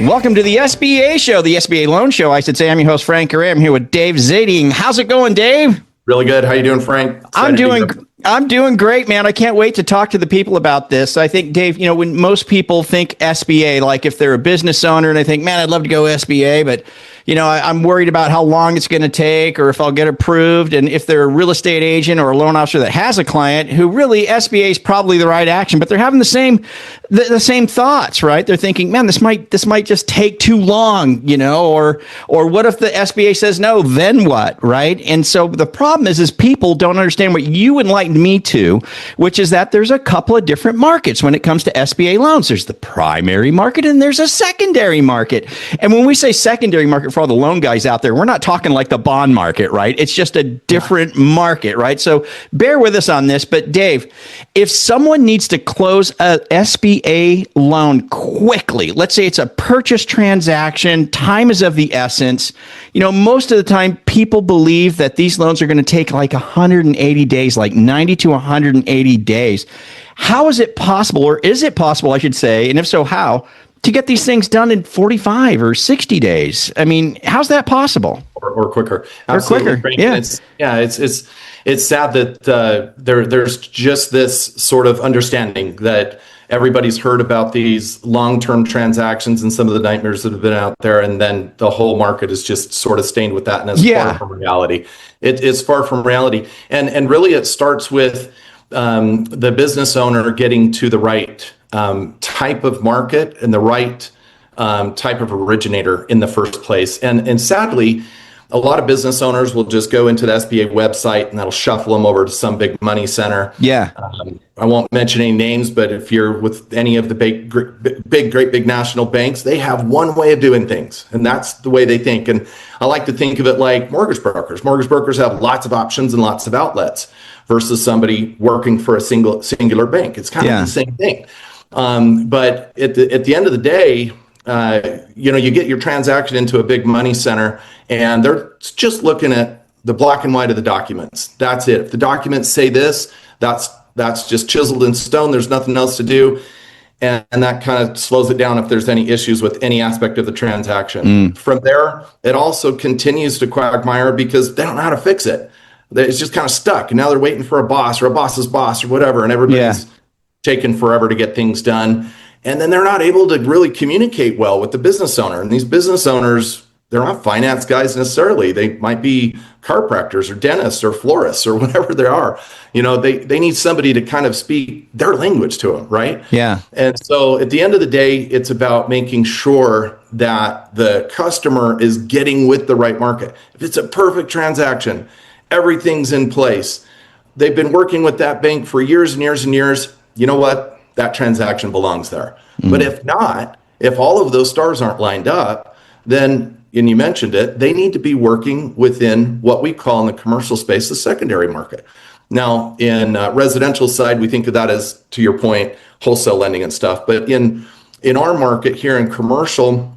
Welcome to the SBA Show, the SBA Loan Show. I should say I'm your host, Frank Garay. I'm here with Dave Zitting. How's it going, Dave? Really good. How you doing, Frank? I'm doing great, man. I can't wait to talk to the people about this. I think, Dave, when most people think SBA, like if they're a business owner and they think, man, I'd love to go SBA, but I'm worried about how long it's going to take or if I'll get approved. And if they're a real estate agent or a loan officer that has a client who really SBA is probably the right action, but they're having the same thoughts, right? They're thinking, man, this might just take too long, or what if the SBA says no, then what, right? And so the problem is people don't understand what you enlightened me to, which is that there's a couple of different markets when it comes to SBA loans. There's the primary market and there's a secondary market. And when we say secondary market, for all the loan guys out there, we're not talking like the bond market, right? It's just a different market, right? So bear with us on this. But Dave, if someone needs to close a SBA loan quickly, let's say it's a purchase transaction, time is of the essence. Most of the time people believe that these loans are going to take like 180 days, like 90 to 180 days. How is it possible, or is it possible, I should say, and if so, how, to get these things done in 45 or 60 days? I mean, how's that possible? Or quicker. Absolutely. Or quicker. Yeah. It's sad that there's just this sort of understanding that everybody's heard about these long-term transactions and some of the nightmares that have been out there, and then the whole market is just sort of stained with that, and it's far from reality. It's far from reality, and really it starts with the business owner getting to the right type of market and the right type of originator in the first place. And sadly, a lot of business owners will just go into the SBA website and that'll shuffle them over to some big money center. Yeah. I won't mention any names, but if you're with any of the great big national banks, they have one way of doing things, and that's the way they think. And I like to think of it like mortgage brokers. Mortgage brokers have lots of options and lots of outlets versus somebody working for a singular bank. It's kind of the same thing. But at the end of the day, you get your transaction into a big money center and they're just looking at the black and white of the documents. That's it. If the documents say this, that's just chiseled in stone. There's nothing else to do. And that kind of slows it down if there's any issues with any aspect of the transaction. From there, it also continues to quagmire because they don't know how to fix it. It's just kind of stuck. And now they're waiting for a boss or a boss's boss or whatever. And everybody's taking forever to get things done. And then they're not able to really communicate well with the business owner. And these business owners, they're not finance guys necessarily. They might be chiropractors or dentists or florists or whatever they are. They need somebody to kind of speak their language to them, right? Yeah. And so at the end of the day, it's about making sure that the customer is getting with the right market. If it's a perfect transaction, everything's in place. They've been working with that bank for years and years and years. You know what? That transaction belongs there. But if not, if all of those stars aren't lined up, then, and you mentioned it, they need to be working within what we call in the commercial space the secondary market. Now, in residential side, we think of that as, to your point, wholesale lending and stuff. But in our market here in commercial,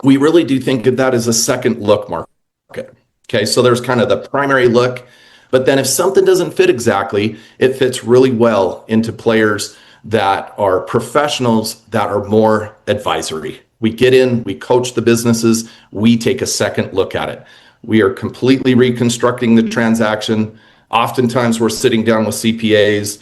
we really do think of that as a second look market. Okay, so there's kind of the primary look, but then if something doesn't fit exactly, it fits really well into players that are professionals that are more advisory. We get in, we coach the businesses, we take a second look at it. We are completely reconstructing the transaction. Oftentimes we're sitting down with CPAs,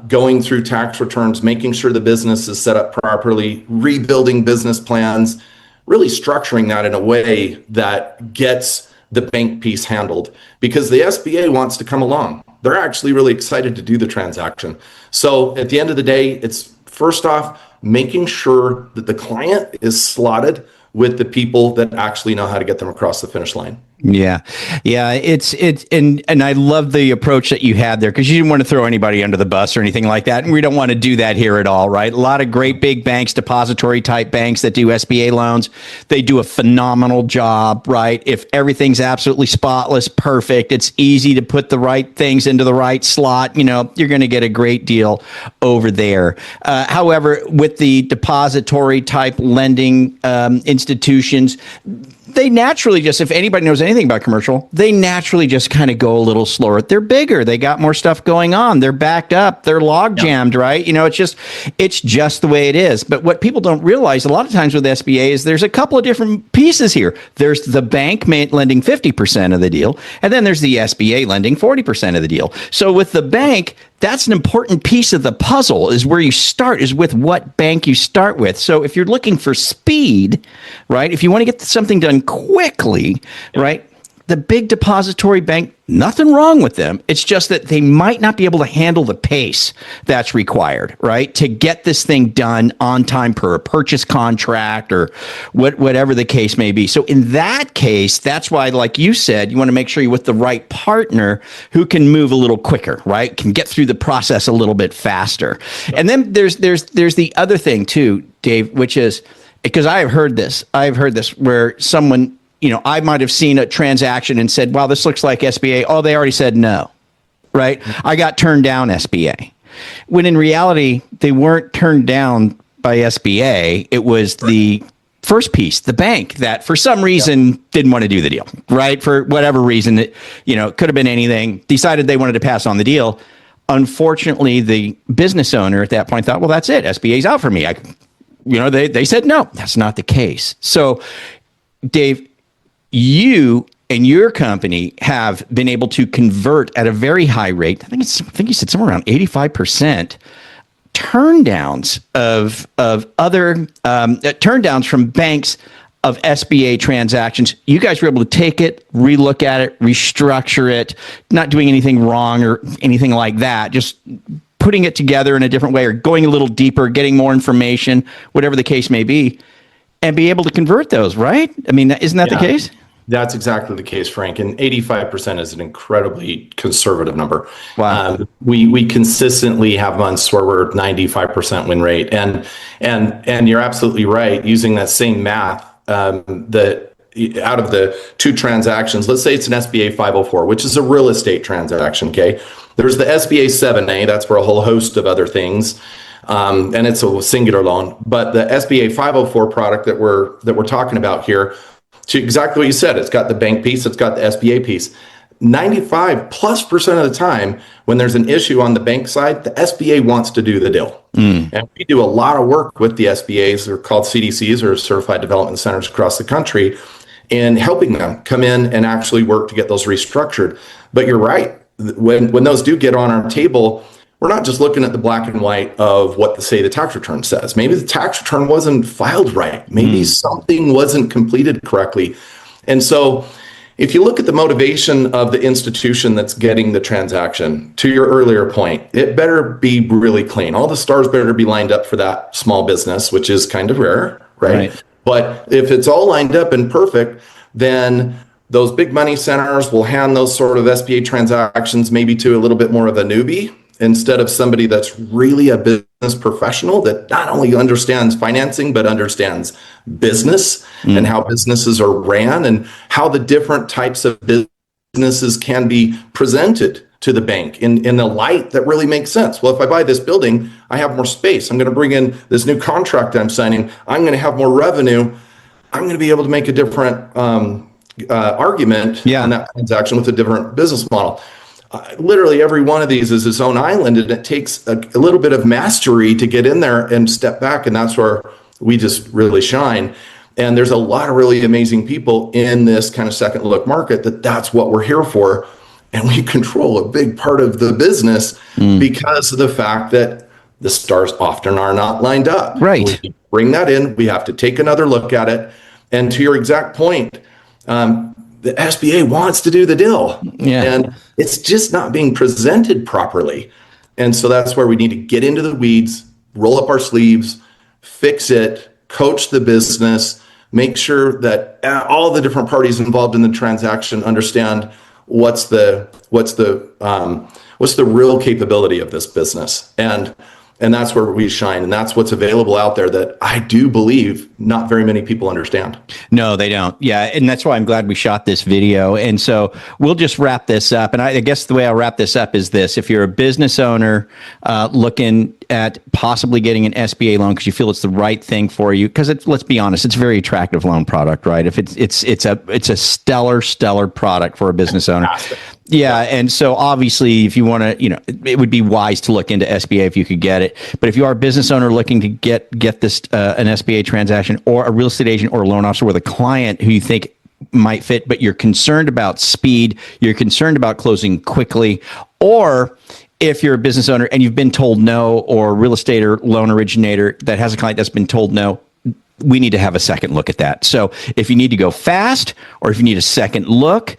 going through tax returns, making sure the business is set up properly, rebuilding business plans, really structuring that in a way that gets the bank piece handled, because the SBA wants to come along. They're actually really excited to do the transaction. So at the end of the day, it's first off, making sure that the client is slotted with the people that actually know how to get them across the finish line. Yeah. And I love the approach that you had there, because you didn't want to throw anybody under the bus or anything like that. And we don't want to do that here at all, right? A lot of great big banks, depository type banks that do SBA loans, they do a phenomenal job, right? If everything's absolutely spotless, perfect, it's easy to put the right things into the right slot, you're going to get a great deal over there. However, with the depository type lending institutions, they naturally just, if anybody knows anything anything about commercial, they naturally just kind of go a little slower. They're bigger. They got more stuff going on. They're backed up. They're log jammed, right? It's just the way it is. But what people don't realize a lot of times with SBA is there's a couple of different pieces here. There's the bank lending 50% of the deal, and then there's the SBA lending 40% of the deal. So with the bank, that's an important piece of the puzzle, is where you start, is with what bank you start with. So if you're looking for speed, right, if you want to get something done quickly, right, the big depository bank, nothing wrong with them. It's just that they might not be able to handle the pace that's required, right, to get this thing done on time per a purchase contract or whatever the case may be. So in that case, that's why, like you said, you want to make sure you're with the right partner who can move a little quicker, right, can get through the process a little bit faster. And then there's the other thing too, Dave, which is, because I've heard this where someone, I might have seen a transaction and said, wow, this looks like SBA. Oh, they already said no, right? I got turned down SBA. When in reality, they weren't turned down by SBA. It was the first piece, the bank, that for some reason didn't want to do the deal, right? For whatever reason, it could have been anything, decided they wanted to pass on the deal. Unfortunately, the business owner at that point thought, well, that's it. SBA's out for me. They said no. That's not the case. So, Dave, you and your company have been able to convert at a very high rate. I think you said somewhere around 85% turndowns of other turndowns from banks of SBA transactions. You guys were able to take it, relook at it, restructure it, not doing anything wrong or anything like that, just putting it together in a different way or going a little deeper, getting more information, whatever the case may be, and be able to convert those, right? I mean, isn't that the case? That's exactly the case, Frank. And 85% is an incredibly conservative number. Wow. We consistently have months where we're 95% win rate. And you're absolutely right. Using that same math, that out of the two transactions, let's say it's an SBA 504, which is a real estate transaction. Okay. There's the SBA 7A. That's for a whole host of other things. And it's a singular loan, but the SBA 504 product that we're talking about here, to exactly what you said, it's got the bank piece, it's got the SBA piece. 95+% of the time, when there's an issue on the bank side, the SBA wants to do the deal. And we do a lot of work with the SBAs, they're called CDCs, or Certified Development Centers across the country, in helping them come in and actually work to get those restructured. But you're right, when those do get on our table, we're not just looking at the black and white of what the tax return says. Maybe the tax return wasn't filed right. Maybe something wasn't completed correctly. And so if you look at the motivation of the institution that's getting the transaction, to your earlier point, it better be really clean. All the stars better be lined up for that small business, which is kind of rare, right? But if it's all lined up and perfect, then those big money centers will hand those sort of SBA transactions maybe to a little bit more of a newbie, instead of somebody that's really a business professional that not only understands financing, but understands business and how businesses are ran and how the different types of businesses can be presented to the bank in the light that really makes sense. Well, if I buy this building, I have more space. I'm going to bring in this new contract I'm signing. I'm going to have more revenue. I'm going to be able to make a different argument on that transaction with a different business model. Literally every one of these is its own island, and it takes a little bit of mastery to get in there and step back, and that's where we just really shine. And there's a lot of really amazing people in this kind of second look market that's what we're here for, and we control a big part of the business because of the fact that the stars often are not lined up. Right. We bring that in, we have to take another look at it, and to your exact point, the SBA wants to do the deal, and it's just not being presented properly. And so that's where we need to get into the weeds, roll up our sleeves, fix it, coach the business, make sure that all the different parties involved in the transaction understand what's the real capability of this business. And And that's where we shine. And that's what's available out there that I do believe not very many people understand. No, they don't. Yeah. And that's why I'm glad we shot this video. And so we'll just wrap this up. And I guess the way I'll wrap this up is this. If you're a business owner looking at possibly getting an SBA loan because you feel it's the right thing for you, because let's be honest, it's a very attractive loan product, right? If it's a stellar product for a business owner. Yeah, and so obviously, if you want to, it would be wise to look into SBA if you could get it. But if you are a business owner looking to get this an SBA transaction, or a real estate agent or a loan officer with a client who you think might fit, but you're concerned about speed, you're concerned about closing quickly, or if you're a business owner and you've been told no, or a real estate or loan originator that has a client that's been told no, we need to have a second look at that. So if you need to go fast, or if you need a second look,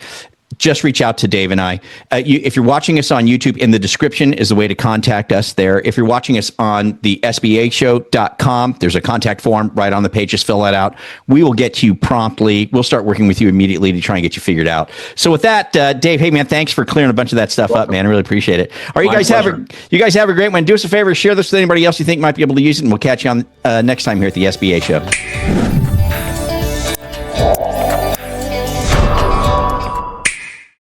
just reach out to Dave and I. If you're watching us on YouTube, in the description is the way to contact us there. If you're watching us on the SBAshow.com, there's a contact form right on the page. Just fill that out. We will get to you promptly. We'll start working with you immediately to try and get you figured out. So with that, Dave, hey man, thanks for clearing a bunch of that stuff up, man. I really appreciate it. All right, you guys have a great one. Do us a favor, share this with anybody else you think might be able to use it, and we'll catch you on next time here at the SBA Show.